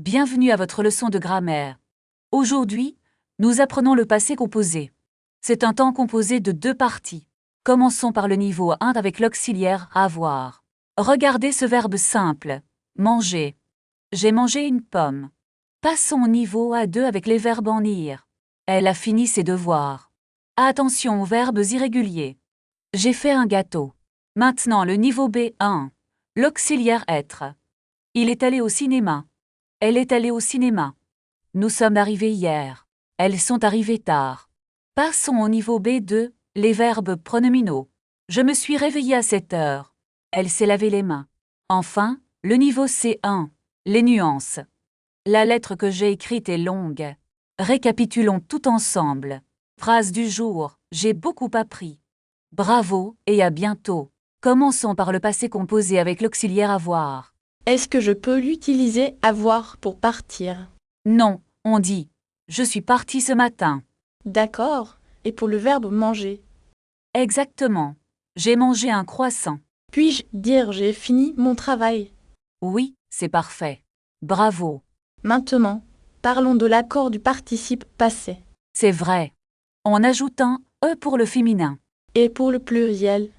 Bienvenue à votre leçon de grammaire. Aujourd'hui, nous apprenons le passé composé. C'est un temps composé de deux parties. Commençons par le niveau 1 avec l'auxiliaire avoir. Regardez ce verbe simple. Manger. J'ai mangé une pomme. Passons au niveau A2 avec les verbes en ir. Elle a fini ses devoirs. Attention aux verbes irréguliers. J'ai fait un gâteau. Maintenant le niveau B1. L'auxiliaire être. Il est allé au cinéma. Elle est allée au cinéma. Nous sommes arrivés hier. Elles sont arrivées tard. Passons au niveau B2, les verbes pronominaux. Je me suis réveillée à 7 heures. Elle s'est lavé les mains. Enfin, le niveau C1, les nuances. La lettre que j'ai écrite est longue. Récapitulons tout ensemble. Phrase du jour, j'ai beaucoup appris. Bravo et à bientôt. Commençons par le passé composé avec l'auxiliaire avoir. Est-ce que je peux l'utiliser avoir pour partir? Non, on dit « Je suis parti ce matin ». D'accord. Et pour le verbe manger? Exactement. J'ai mangé un croissant. Puis-je dire j'ai fini mon travail? Oui, c'est parfait. Bravo. Maintenant, parlons de l'accord du participe passé. C'est vrai. On ajoute un « e » pour le féminin. Et pour le pluriel?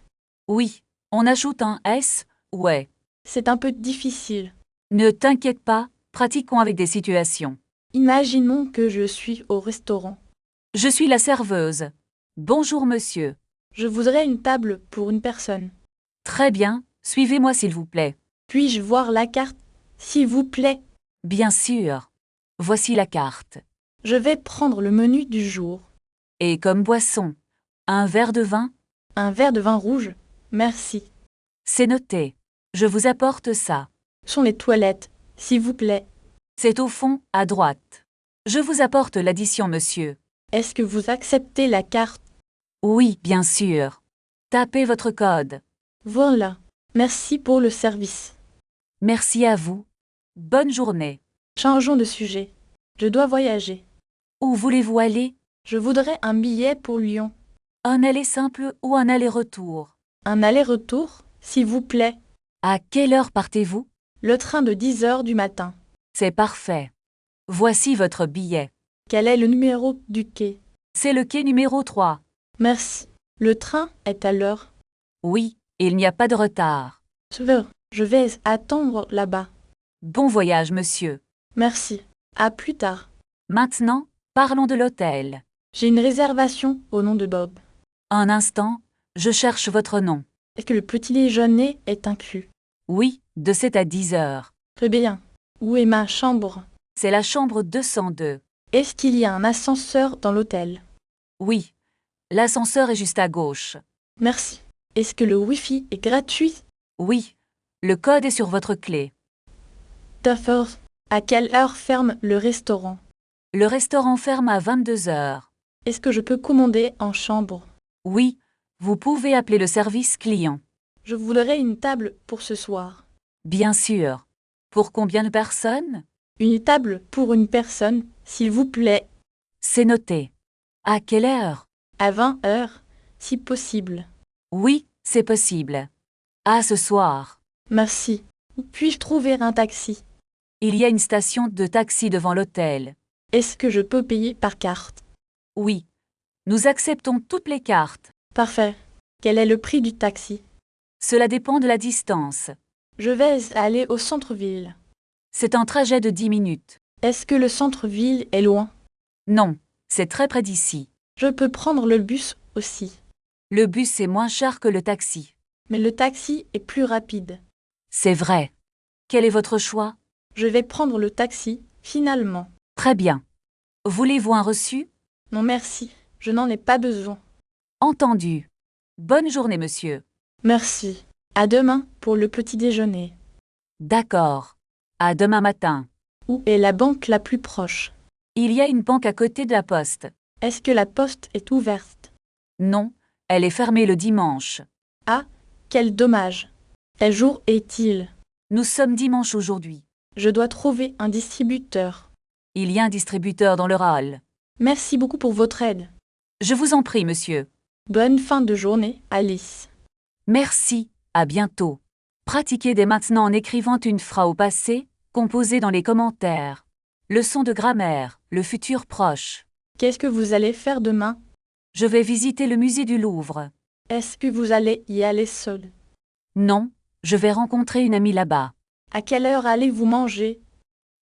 Oui, on ajoute un « s » ou « est ». C'est un peu difficile. Ne t'inquiète pas, pratiquons avec des situations. Imaginons que je suis au restaurant. Je suis la serveuse. Bonjour monsieur. Je voudrais une table pour une personne. Très bien, suivez-moi s'il vous plaît. Puis-je voir la carte, s'il vous plaît? Bien sûr. Voici la carte. Je vais prendre le menu du jour. Et comme boisson, un verre de vin? Un verre de vin rouge. Merci. C'est noté. Je vous apporte ça. Sont les toilettes, s'il vous plaît. C'est au fond, à droite. Je vous apporte l'addition, monsieur. Est-ce que vous acceptez la carte? Oui, bien sûr. Tapez votre code. Voilà. Merci pour le service. Merci à vous. Bonne journée. Changeons de sujet. Je dois voyager. Où voulez-vous aller? Je voudrais un billet pour Lyon. Un aller simple ou un aller-retour? Un aller-retour, s'il vous plaît. À quelle heure partez-vous? Le train de 10 heures du matin. C'est parfait. Voici votre billet. Quel est le numéro du quai? C'est le quai numéro 3. Merci. Le train est à l'heure. Oui, il n'y a pas de retard. Je vais attendre là-bas. Bon voyage, monsieur. Merci. À plus tard. Maintenant, parlons de l'hôtel. J'ai une réservation au nom de Bob. Un instant, je cherche votre nom. Est-ce que le petit déjeuner est inclus? Oui, de 7 à 10 heures. Très bien. Où est ma chambre? C'est la chambre 202. Est-ce qu'il y a un ascenseur dans l'hôtel? Oui. L'ascenseur est juste à gauche. Merci. Est-ce que le Wi-Fi est gratuit? Oui. Le code est sur votre clé. D'accord. À quelle heure ferme le restaurant? Le restaurant ferme à 22 heures. Est-ce que je peux commander en chambre? Oui. Vous pouvez appeler le service client. Je voudrais une table pour ce soir. Bien sûr. Pour combien de personnes? Une table pour une personne, s'il vous plaît. C'est noté. À quelle heure? À 20 heures, si possible. Oui, c'est possible. À ce soir. Merci. Où puis-je trouver un taxi? Il y a une station de taxi devant l'hôtel. Est-ce que je peux payer par carte? Oui. Nous acceptons toutes les cartes. Parfait. Quel est le prix du taxi? Cela dépend de la distance. Je vais aller au centre-ville. C'est un trajet de 10 minutes. Est-ce que le centre-ville est loin? Non, c'est très près d'ici. Je peux prendre le bus aussi. Le bus est moins cher que le taxi. Mais le taxi est plus rapide. C'est vrai. Quel est votre choix? Je vais prendre le taxi, finalement. Très bien. Voulez-vous un reçu? Non merci, je n'en ai pas besoin. Entendu. Bonne journée, monsieur. Merci. À demain pour le petit déjeuner. D'accord. À demain matin. Où est la banque la plus proche? Il y a une banque à côté de la poste. Est-ce que la poste est ouverte? Non, elle est fermée le dimanche. Ah, quel dommage. Quel jour est-il? Nous sommes dimanche aujourd'hui. Je dois trouver un distributeur. Il y a un distributeur dans le hall. Merci beaucoup pour votre aide. Je vous en prie, monsieur. Bonne fin de journée, Alice. Merci, à bientôt. Pratiquez dès maintenant en écrivant une phrase au passé, Composez dans les commentaires. Leçon de grammaire, le futur proche. Qu'est-ce que vous allez faire demain? Je vais visiter le musée du Louvre. Est-ce que vous allez y aller seul? Non, je vais rencontrer une amie là-bas. À quelle heure allez-vous manger?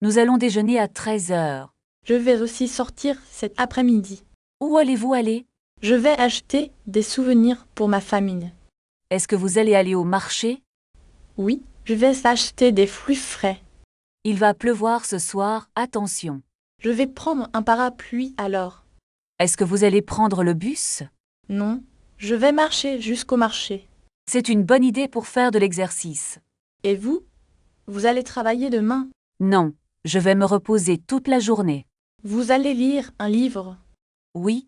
Nous allons déjeuner à 13 heures. Je vais aussi sortir cet après-midi. Où allez-vous aller? Je vais acheter des souvenirs pour ma famille. Est-ce que vous allez aller au marché? Oui, je vais acheter des fruits frais. Il va pleuvoir ce soir, attention. Je vais prendre un parapluie alors. Est-ce que vous allez prendre le bus? Non, je vais marcher jusqu'au marché. C'est une bonne idée pour faire de l'exercice. Et vous? Vous allez travailler demain? Non, je vais me reposer toute la journée. Vous allez lire un livre? Oui,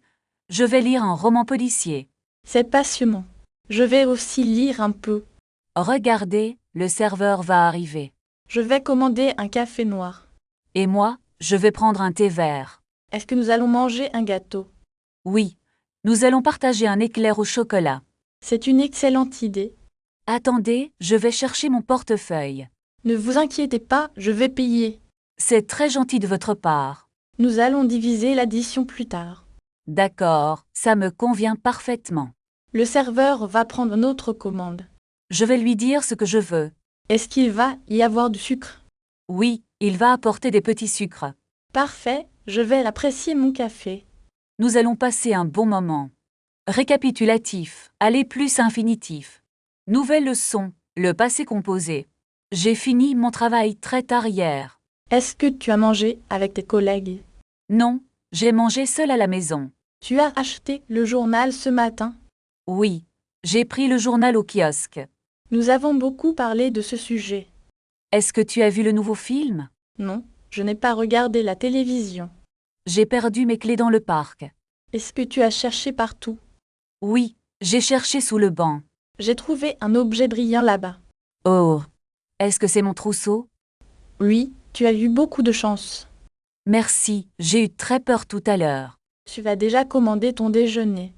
je vais lire un roman policier. C'est passionnant. Je vais aussi lire un peu. Regardez, le serveur va arriver. Je vais commander un café noir. Et moi, je vais prendre un thé vert. Est-ce que nous allons manger un gâteau? Oui, nous allons partager un éclair au chocolat. C'est une excellente idée. Attendez, je vais chercher mon portefeuille. Ne vous inquiétez pas, je vais payer. C'est très gentil de votre part. Nous allons diviser l'addition plus tard. D'accord, ça me convient parfaitement. Le serveur va prendre notre commande. Je vais lui dire ce que je veux. Est-ce qu'il va y avoir du sucre? Oui, il va apporter des petits sucres. Parfait, je vais apprécier mon café. Nous allons passer un bon moment. Récapitulatif, aller plus infinitif. Nouvelle leçon, le passé composé. J'ai fini mon travail très tard hier. Est-ce que tu as mangé avec tes collègues? Non, j'ai mangé seul à la maison. Tu as acheté le journal ce matin? Oui, j'ai pris le journal au kiosque. Nous avons beaucoup parlé de ce sujet. Est-ce que tu as vu le nouveau film? Non, je n'ai pas regardé la télévision. J'ai perdu mes clés dans le parc. Est-ce que tu as cherché partout? Oui, j'ai cherché sous le banc. J'ai trouvé un objet brillant là-bas. Oh, est-ce que c'est mon trousseau? Oui, tu as eu beaucoup de chance. Merci, j'ai eu très peur tout à l'heure. Tu vas déjà commander ton déjeuner.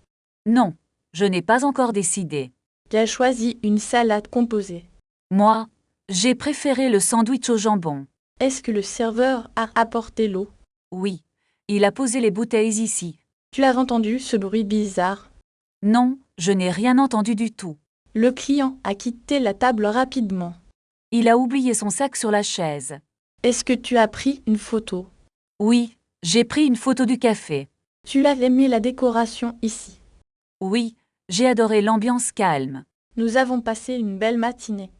Non, je n'ai pas encore décidé. Tu as choisi une salade composée. Moi, j'ai préféré le sandwich au jambon. Est-ce que le serveur a apporté l'eau? Oui, il a posé les bouteilles ici. Tu as entendu ce bruit bizarre? Non, je n'ai rien entendu du tout. Le client a quitté la table rapidement. Il a oublié son sac sur la chaise. Est-ce que tu as pris une photo? Oui, j'ai pris une photo du café. Tu as aimé la décoration ici? Oui, j'ai adoré l'ambiance calme. Nous avons passé une belle matinée.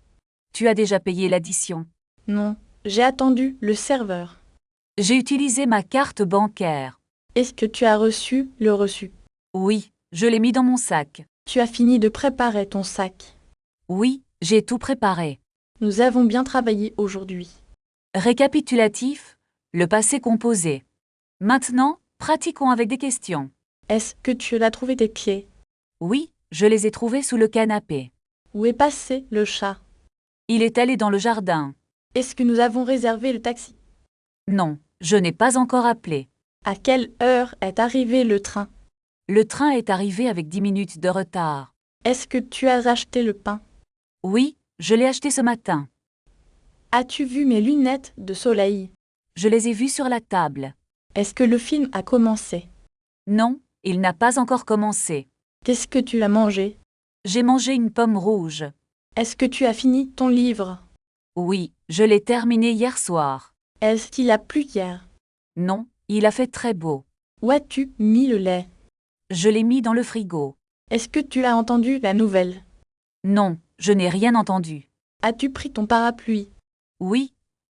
Tu as déjà payé l'addition? Non, j'ai attendu le serveur. J'ai utilisé ma carte bancaire. Est-ce que tu as reçu le reçu? Oui, je l'ai mis dans mon sac. Tu as fini de préparer ton sac. Oui, j'ai tout préparé. Nous avons bien travaillé aujourd'hui. Récapitulatif, le passé composé. Maintenant, pratiquons avec des questions. Est-ce que tu as trouvé tes clés? Oui, je les ai trouvés sous le canapé. Où est passé le chat? Il est allé dans le jardin. Est-ce que nous avons réservé le taxi? Non, je n'ai pas encore appelé. À quelle heure est arrivé le train? Le train est arrivé avec 10 minutes de retard. Est-ce que tu as acheté le pain? Oui, je l'ai acheté ce matin. As-tu vu mes lunettes de soleil? Je les ai vues sur la table. Est-ce que le film a commencé? Non, il n'a pas encore commencé. Qu'est-ce que tu as mangé? J'ai mangé une pomme rouge. Est-ce que tu as fini ton livre? Oui, je l'ai terminé hier soir. Est-ce qu'il a plu hier? Non, il a fait très beau. Où as-tu mis le lait? Je l'ai mis dans le frigo. Est-ce que tu as entendu la nouvelle? Non, je n'ai rien entendu. As-tu pris ton parapluie? Oui,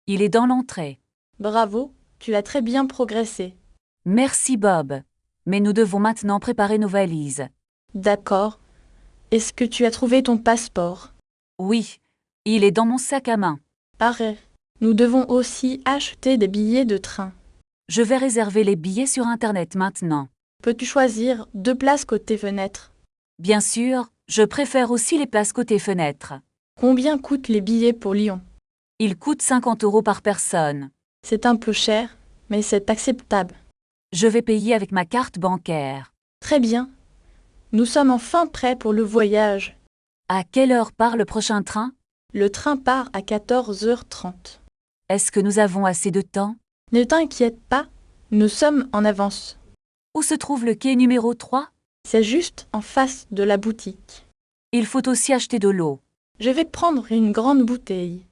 il est dans l'entrée. Bravo, tu as très bien progressé. Merci Bob. Mais nous devons maintenant préparer nos valises. D'accord. Est-ce que tu as trouvé ton passeport? Oui, il est dans mon sac à main. Arrête. Nous devons aussi acheter des billets de train. Je vais réserver les billets sur Internet maintenant. Peux-tu choisir 2 places côté fenêtre? Bien sûr, je préfère aussi les places côté fenêtre. Combien coûtent les billets pour Lyon? Ils coûtent 50 € par personne. C'est un peu cher, mais c'est acceptable. Je vais payer avec ma carte bancaire. Très bien. Nous sommes enfin prêts pour le voyage. À quelle heure part le prochain train? Le train part à 14h30. Est-ce que nous avons assez de temps? Ne t'inquiète pas, nous sommes en avance. Où se trouve le quai numéro 3? C'est juste en face de la boutique. Il faut aussi acheter de l'eau. Je vais prendre une grande bouteille.